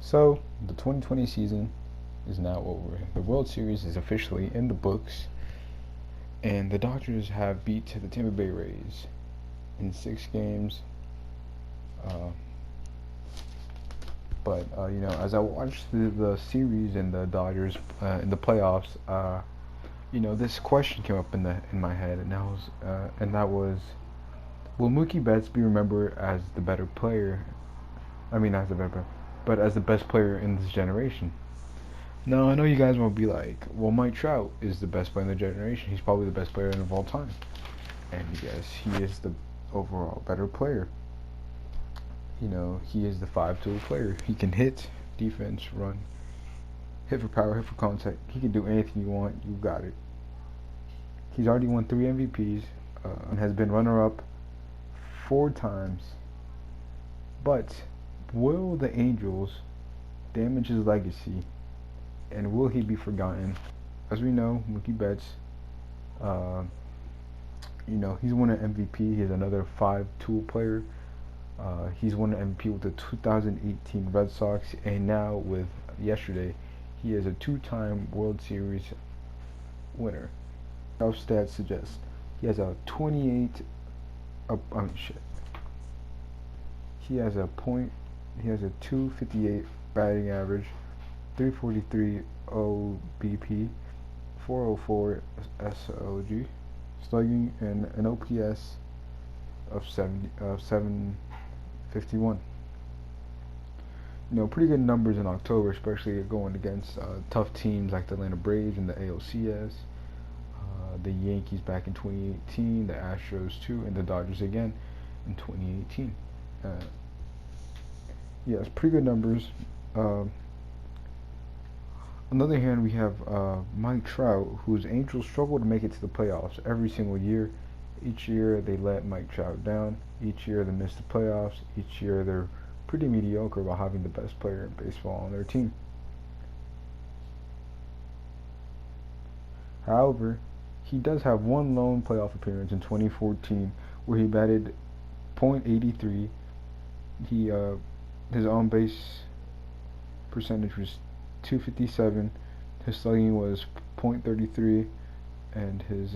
So, the 2020 season is now over. The World Series is officially in the books, and the Dodgers have beat the Tampa Bay Rays in 6 games. Uh, but as I watched the series and the Dodgers in the playoffs, this question came up in my head, and that was, will Mookie Betts be remembered as the better player? I mean, not as the better, but as the best player in this generation. Now, I know you guys will be like, well, Mike Trout is the best player in the generation. He's probably the best player of all time. And yes, he is the overall better player. He is the 5-tool player. He can hit, defense, run, hit for power, hit for contact. He can do anything you want. You got it. He's already won 3 MVPs and has been runner-up 4 times. But will the Angels damage his legacy? And will he be forgotten? As we know, Mookie Betts, he's won an MVP. He's another 5-tool player. He's won an MVP with the 2018 Red Sox, and now with yesterday, he is a 2-time World Series winner. Our stats suggest he has a 28. He has a 258 batting average, 343 OBP, 404 SLG, slugging, and an OPS of 751. Pretty good numbers in October, especially going against tough teams like the Atlanta Braves in the ALCS, the Yankees back in 2018, the Astros too, and the Dodgers again in 2018. Yes, pretty good numbers. On the other hand, we have Mike Trout, whose Angels struggle to make it to the playoffs every single year. Each year they let Mike Trout down. Each year they miss the playoffs. Each year they're pretty mediocre about having the best player in baseball on their team. However, he does have one lone playoff appearance in 2014 where he batted .83. His on base percentage was 257. His slugging was .33, and his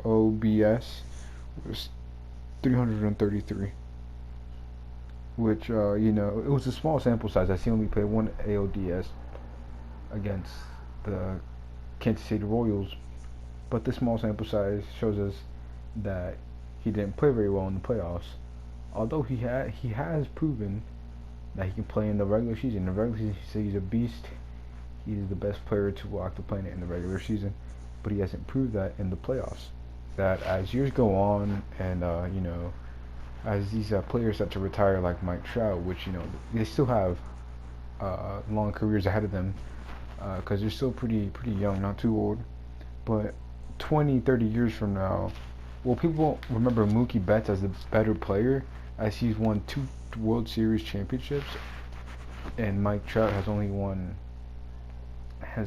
OBS was 333. Which it was a small sample size. I see only played one AODS against the Kansas City Royals, but this small sample size shows us that he didn't play very well in the playoffs. Although he has proven that he can play in the regular season. In the regular season, he's a beast. He's the best player to walk the planet in the regular season, but he hasn't proved that in the playoffs. That as years go on, and as these players start to retire, like Mike Trout, which they still have long careers ahead of them, because they're still pretty young, not too old. But 20, 30 years from now, will people remember Mookie Betts as the better player, as he's won 2 World Series championships, and Mike Trout has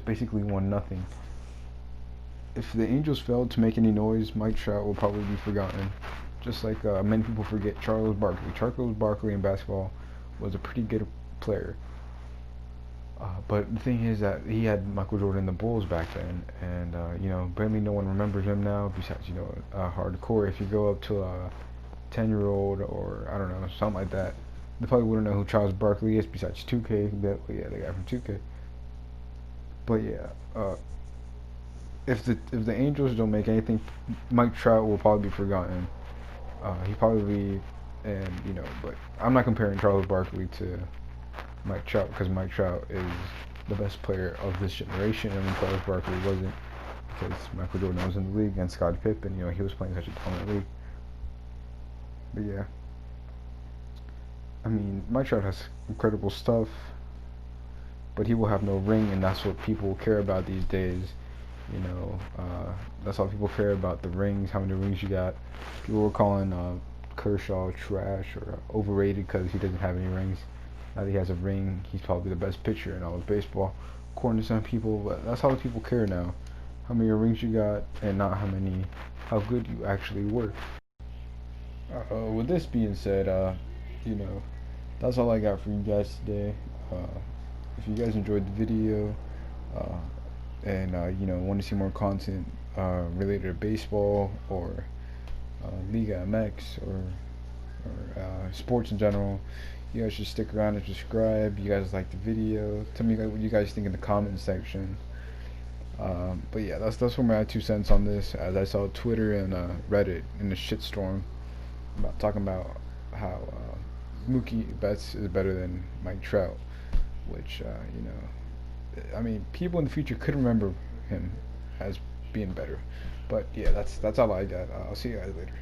basically won nothing? If the Angels failed to make any noise, Mike Trout will probably be forgotten. Just like many people forget Charles Barkley. Charles Barkley in basketball was a pretty good player. But the thing is that he had Michael Jordan in the Bulls back then, and barely no one remembers him now. Besides, hardcore. If you go up to a 10-year-old or I don't know, something like that, they probably wouldn't know who Charles Barkley is. Besides 2K, the guy from 2K. But yeah, if the Angels don't make anything, Mike Trout will probably be forgotten. He probably, but I'm not comparing Charles Barkley to Mike Trout, because Mike Trout is the best player of this generation, and Charles Barkley wasn't, because Michael Jordan was in the league and Scottie Pippen, he was playing such a dominant league. But yeah, I mean, Mike Trout has incredible stuff, but he will have no ring, and that's what people care about these days. That's all people care about, the rings, how many rings you got. People were calling Kershaw trash or overrated because he doesn't have any rings. Now that he has a ring, he's probably the best pitcher in all of baseball, according to some people. But that's all the people care now: how many rings you got, and not how good you actually were. With this being said, the that's all I got for you guys today. If you guys enjoyed the video, uh, and want to see more content related to baseball or Liga MX or sports in general, you guys should stick around and subscribe. You guys like the video? Tell me what you guys think in the comment section. But yeah, that's where my 2 cents on this. As I saw Twitter and Reddit in the shitstorm about talking about how Mookie Betts is better than Mike Trout, which I mean, people in the future could remember him as being better. But yeah, that's all I got. I'll see you guys later.